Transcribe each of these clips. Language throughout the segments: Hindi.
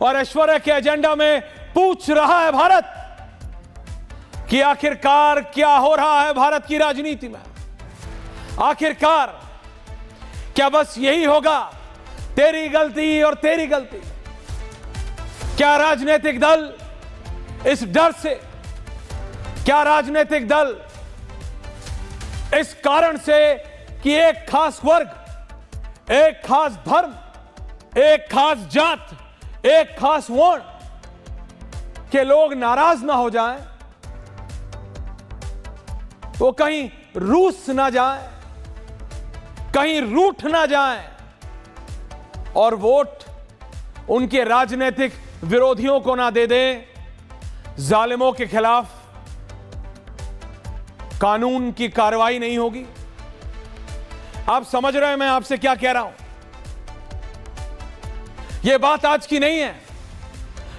और ऐश्वर्या के एजेंडा में पूछ रहा है भारत कि आखिरकार क्या हो रहा है भारत की राजनीति में। आखिरकार क्या बस यही होगा, तेरी गलती और तेरी गलती? क्या राजनीतिक दल इस डर से, क्या राजनीतिक दल इस कारण से कि एक खास वर्ग, एक खास धर्म, एक खास जात, एक खास वर्ण के लोग नाराज ना हो जाएं, तो कहीं रूस ना जाएं, कहीं रूठ ना जाएं और वोट उनके राजनीतिक विरोधियों को ना दे दें। जालिमों के खिलाफ कानून की कार्रवाई नहीं होगी। आप समझ रहे हैं मैं आपसे क्या कह रहा हूं? यह बात आज की नहीं है,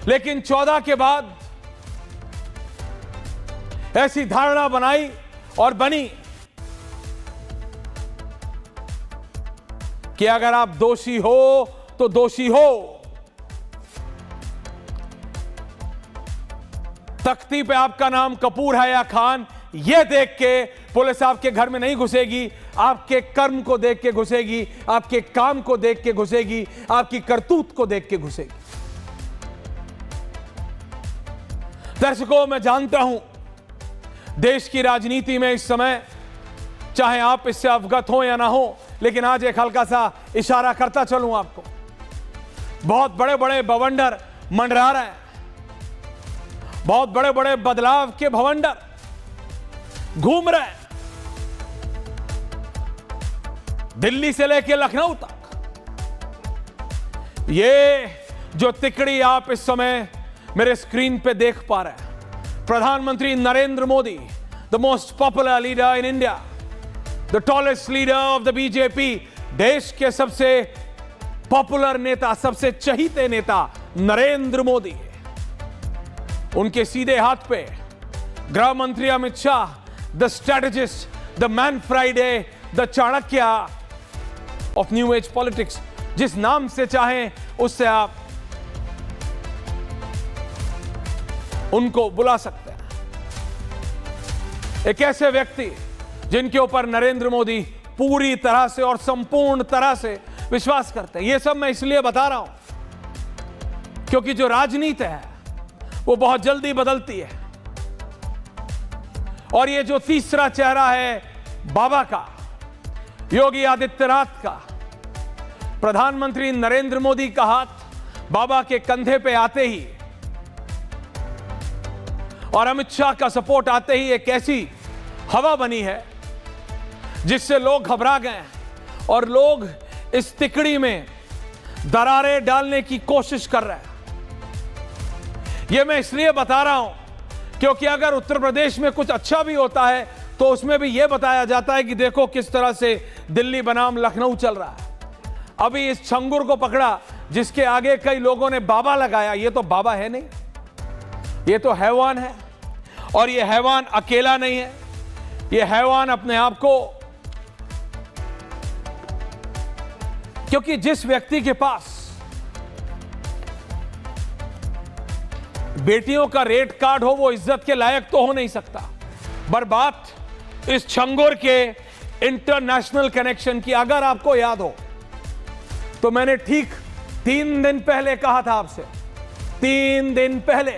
लेकिन 14 के बाद ऐसी धारणा बनाई और बनी कि अगर आप दोषी हो तो दोषी हो। तख्ती पे आपका नाम कपूर है या खान, यह देख के पुलिस आपके घर में नहीं घुसेगी, आपके कर्म को देख के घुसेगी, आपके काम को देख के घुसेगी, आपकी करतूत को देख के घुसेगी। दर्शकों, मैं जानता हूं देश की राजनीति में इस समय, चाहे आप इससे अवगत हो या ना हो, लेकिन आज एक हल्का सा इशारा करता चलूं आपको। बहुत बड़े बड़े बवंडर मंडरा रहे हैं, बहुत बड़े बड़े बदलाव के भवंडर घूम रहे हैं, दिल्ली से लेकर लखनऊ तक। ये जो तिकड़ी आप इस समय मेरे स्क्रीन पे देख पा रहे हैं, प्रधानमंत्री Narendra Modi, the most popular leader in India, the tallest leader of the BJP, देश के सबसे पॉपुलर नेता, सबसे चहीते नेता नरेंद्र मोदी, उनके सीधे हाथ पे गृह मंत्री Amit Shah, the strategist, the man Friday, the Chanakya of new age politics, जिस नाम से चाहें उससे आप उनको बुला सकते हैं। एक ऐसे व्यक्ति जिनके ऊपर नरेंद्र मोदी पूरी तरह से और संपूर्ण तरह से विश्वास करते हैं। यह सब मैं इसलिए बता रहा हूं क्योंकि जो राजनीति है वो बहुत जल्दी बदलती है, और ये जो तीसरा चेहरा है बाबा का, योगी आदित्यनाथ का, प्रधानमंत्री नरेंद्र मोदी का हाथ बाबा के कंधे पे आते ही और अमित शाह का सपोर्ट आते ही एक ऐसी हवा बनी है जिससे लोग घबरा गए हैं और लोग इस तिकड़ी में दरारें डालने की कोशिश कर रहे हैं। यह मैं इसलिए बता रहा हूं क्योंकि अगर उत्तर प्रदेश में कुछ अच्छा भी होता है तो उसमें भी यह बताया जाता है कि देखो किस तरह से दिल्ली बनाम लखनऊ चल रहा है। अभी इस छंगुर को पकड़ा जिसके आगे कई लोगों ने बाबा लगाया, यह तो बाबा है नहीं, यह तो हैवान है। और यह हैवान अकेला नहीं है, यह हैवान अपने आप को, क्योंकि जिस व्यक्ति के पास बेटियों का रेट कार्ड हो वो इज्जत के लायक तो हो नहीं सकता। पर बात इस छंगुर के इंटरनेशनल कनेक्शन की अगर आपको याद हो तो मैंने ठीक 3 दिन पहले कहा था आपसे, 3 दिन पहले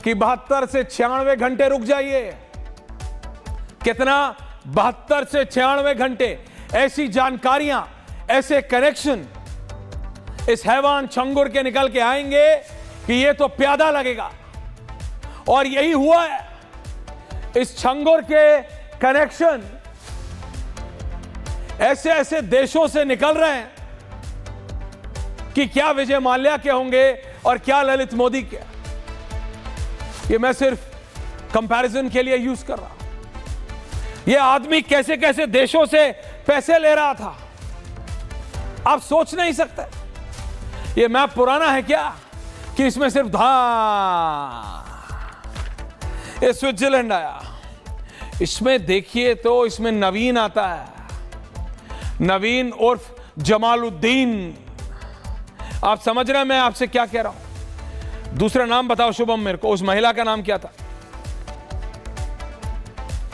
कि 72 से 96 घंटे रुक जाइए। कितना? 72 से 96 घंटे। ऐसी जानकारियां, ऐसे कनेक्शन इस हैवान छंगुर के निकल के आएंगे कि ये तो प्यादा लगेगा। और यही हुआ है। इस छंगुर के कनेक्शन ऐसे ऐसे देशों से निकल रहे हैं कि क्या विजय माल्या के होंगे और क्या ललित मोदी के। ये मैं सिर्फ कंपैरिजन के लिए यूज कर रहा हूं। ये आदमी कैसे कैसे देशों से पैसे ले रहा था, आप सोच नहीं सकते। ये मैप पुराना है क्या कि इसमें सिर्फ ये स्विट्जरलैंड आया, इसमें देखिए तो इसमें नवीन आता है, नवीन उर्फ जमालुद्दीन। आप समझ रहे हैं मैं आपसे क्या कह रहा हूं? दूसरा नाम बताओ शुभम मेरे को, उस महिला का नाम क्या था?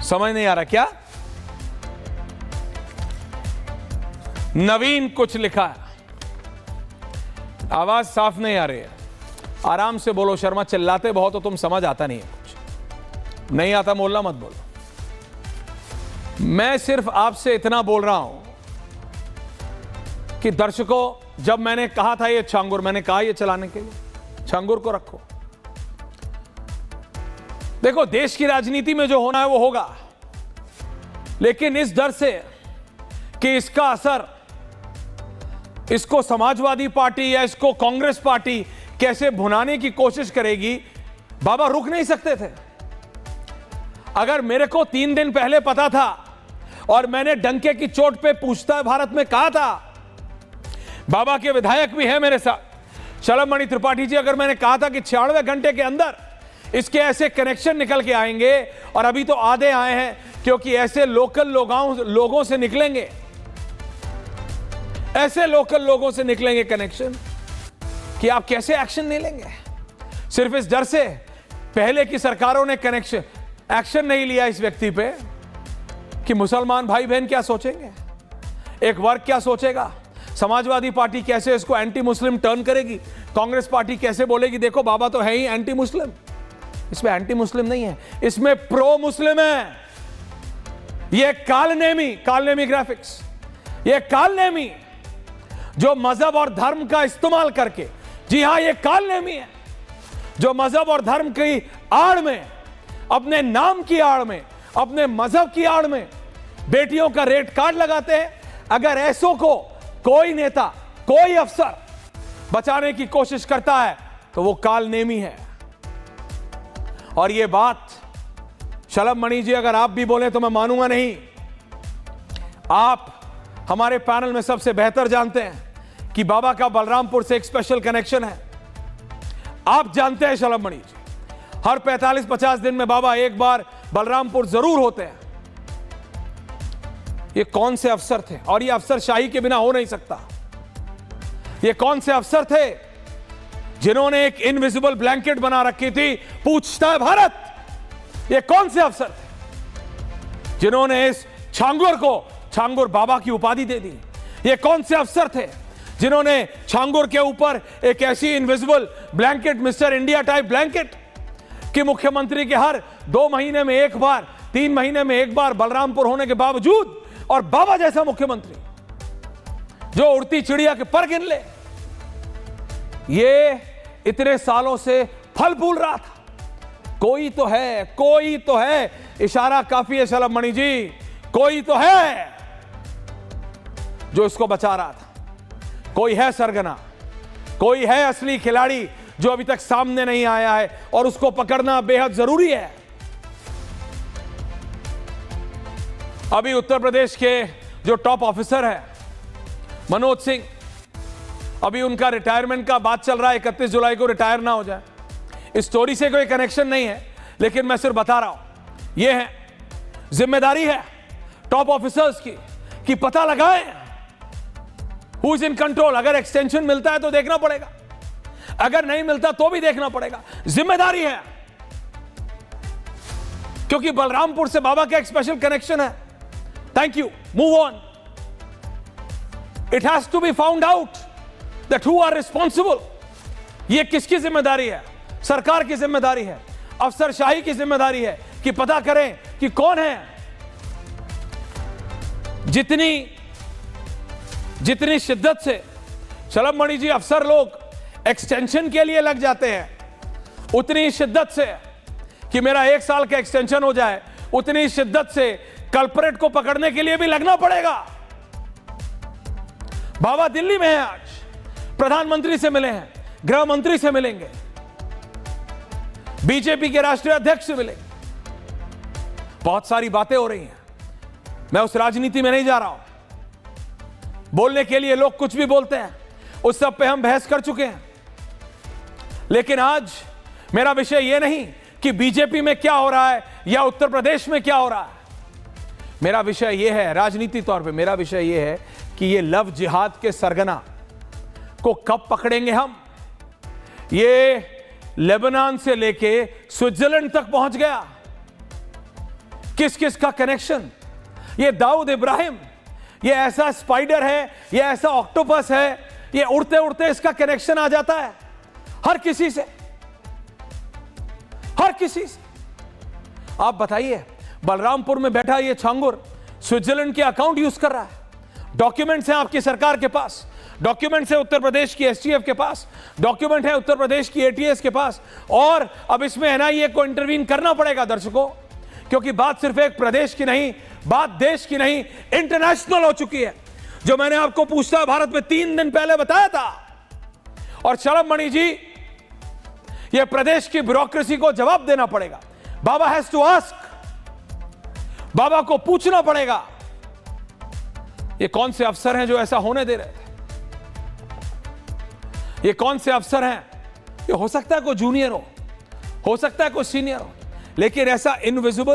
समझ नहीं आ रहा क्या? नवीन कुछ लिखा है, आवाज साफ नहीं आ रही है। आराम से बोलो शर्मा, चिल्लाते बहुत हो तुम, समझ आता नहीं है कुछ। नहीं आता बोलना मत बोलो। मैं सिर्फ आपसे इतना बोल रहा हूं कि दर्शकों, जब मैंने कहा था ये छांगुर, मैंने कहा ये चलाने के लिए छांगुर को रखो। देखो, देश की राजनीति में जो होना है वो होगा, लेकिन इस डर से कि इसका असर इसको समाजवादी पार्टी या इसको कांग्रेस पार्टी कैसे भुनाने की कोशिश करेगी, बाबा रुक नहीं सकते थे। अगर मेरे को 3 दिन पहले पता था और मैंने डंके की चोट पे पूछता है भारत में कहा था, बाबा के विधायक भी है मेरे साथ, शलभ मणि त्रिपाठी जी, अगर मैंने कहा था कि 96 घंटे के अंदर इसके ऐसे कनेक्शन निकल के आएंगे, और अभी तो आधे आए हैं क्योंकि ऐसे लोकल लोगों से निकलेंगे, ऐसे लोकल लोगों से निकलेंगे कनेक्शन कि आप कैसे एक्शन नहीं लेंगे। सिर्फ इस डर से पहले की सरकारों ने एक्शन नहीं लिया इस व्यक्ति पे कि मुसलमान भाई बहन क्या सोचेंगे, एक वर्ग क्या सोचेगा, समाजवादी पार्टी कैसे इसको एंटी मुस्लिम टर्न करेगी, कांग्रेस पार्टी कैसे बोलेगी देखो बाबा तो है ही एंटी मुस्लिम। इसमें एंटी मुस्लिम नहीं है, इसमें प्रो मुस्लिम है। ये कालनेमी ग्राफिक्स, ये कालनेमी जो मजहब और धर्म का इस्तेमाल करके, जी हां ये कालनेमी है, जो मजहब और धर्म की आड़ में, अपने नाम की आड़ में, अपने मजहब की आड़ में बेटियों का रेट कार्ड लगाते हैं। अगर ऐसों को कोई नेता, कोई अफसर बचाने की कोशिश करता है तो वो कालनेमी है। और ये बात शलभ मणि जी, अगर आप भी बोले तो मैं मानूंगा नहीं। आप हमारे पैनल में सबसे बेहतर जानते हैं कि बाबा का बलरामपुर से एक स्पेशल कनेक्शन है। आप जानते हैं शलभ मणि जी, हर 45-50 दिन में बाबा एक बार बलरामपुर जरूर होते हैं। ये कौन से अफसर थे, और ये अफसरशाही के बिना हो नहीं सकता। ये कौन से अफसर थे जिन्होंने एक इनविजिबल ब्लैंकेट बना रखी थी, पूछता है भारत। ये कौन से अफसर थे जिन्होंने इस छांगुर को छांगुर बाबा की उपाधि दे दी? ये कौन से अफसर थे जिन्होंने छांगुर के ऊपर एक ऐसी invisible blanket, mister India type blanket, कि मुख्यमंत्री के हर 2 महीने में एक बार, 3 महीने में एक बार बलरामपुर होने के बावजूद, और बाबा जैसा मुख्यमंत्री जो उड़ती चिड़िया के पर गिन ले, ये इतने सालों से फल फूल रहा था। कोई तो है, कोई तो है, इशारा काफी है शलभ मणि जी, कोई तो है जो इसको बचा रहा था। कोई है सरगना, कोई है असली खिलाड़ी जो अभी तक सामने नहीं आया है, और उसको पकड़ना बेहद जरूरी है। अभी उत्तर प्रदेश के जो टॉप ऑफिसर है मनोज सिंह, अभी उनका रिटायरमेंट का बात चल रहा है, 31 जुलाई को रिटायर ना हो जाए। इस स्टोरी से कोई कनेक्शन नहीं है, लेकिन मैं सिर्फ बता रहा हूं, यह है जिम्मेदारी है टॉप ऑफिसर्स की कि पता लगाएं हु इज इन कंट्रोल। अगर एक्सटेंशन मिलता है तो देखना पड़ेगा, अगर नहीं मिलता तो भी देखना पड़ेगा, जिम्मेदारी है। क्योंकि बलरामपुर से बाबा का एक स्पेशल कनेक्शन है। Thank you, move on. It has to be found out that who are responsible. यह किसकी जिम्मेदारी है? सरकार की जिम्मेदारी है, अफसरशाही की जिम्मेदारी है कि पता करें कि कौन है। जितनी शिद्दत से शलभ मणि जी अफसर लोग एक्सटेंशन के लिए लग जाते हैं, उतनी शिद्दत से कि मेरा 1 साल का एक्सटेंशन हो जाए, उतनी शिद्दत से कल्परेट को पकड़ने के लिए भी लगना पड़ेगा। बाबा दिल्ली में है आज, प्रधानमंत्री से मिले हैं, गृह मंत्री से मिलेंगे, बीजेपी के राष्ट्रीय अध्यक्ष से मिलेंगे। बहुत सारी बातें हो रही हैं। मैं उस राजनीति में नहीं जा रहा हूं। बोलने के लिए लोग कुछ भी बोलते हैं, उस सब पे हम बहस कर चुके हैं। लेकिन आज मेरा विषय यह नहीं कि बीजेपी में क्या हो रहा है या उत्तर प्रदेश में क्या हो रहा है। मेरा विषय यह है, राजनीति तौर पे मेरा विषय यह है कि ये लव जिहाद के सरगना को कब पकड़ेंगे हम। ये लेबनान से लेके स्विट्जरलैंड तक पहुंच गया। किस किस का कनेक्शन? ये दाऊद इब्राहिम, ये ऐसा स्पाइडर है, ये ऐसा ऑक्टोपस है, ये उड़ते उड़ते इसका कनेक्शन आ जाता है हर किसी से, हर किसी से। आप बताइए, बलरामपुर में बैठा ये छांगुर स्विट्जरलैंड के अकाउंट यूज कर रहा है। डॉक्यूमेंट्स हैं आपकी सरकार के पास, डॉक्यूमेंट्स है उत्तर प्रदेश की एसटीएफ के पास, डॉक्यूमेंट है उत्तर प्रदेश की एटीएस के पास, और अब इसमें एनआईए को इंटरवीन करना पड़ेगा दर्शकों, क्योंकि बात सिर्फ एक प्रदेश की नहीं, बात देश की नहीं, इंटरनेशनल हो चुकी है। जो मैंने आपको पूछता भारत में 3 दिन पहले बताया था, और शर्म मणि जी, यह प्रदेश की ब्यूरोक्रेसी को जवाब देना पड़ेगा। बाबा हैज टू आस्क, बाबा को पूछना पड़ेगा, ये कौन से अफसर हैं जो ऐसा होने दे रहे थे? ये कौन से अफसर हैं? ये हो सकता है कोई जूनियर हो सकता है कोई सीनियर हो, लेकिन ऐसा इनविजिबल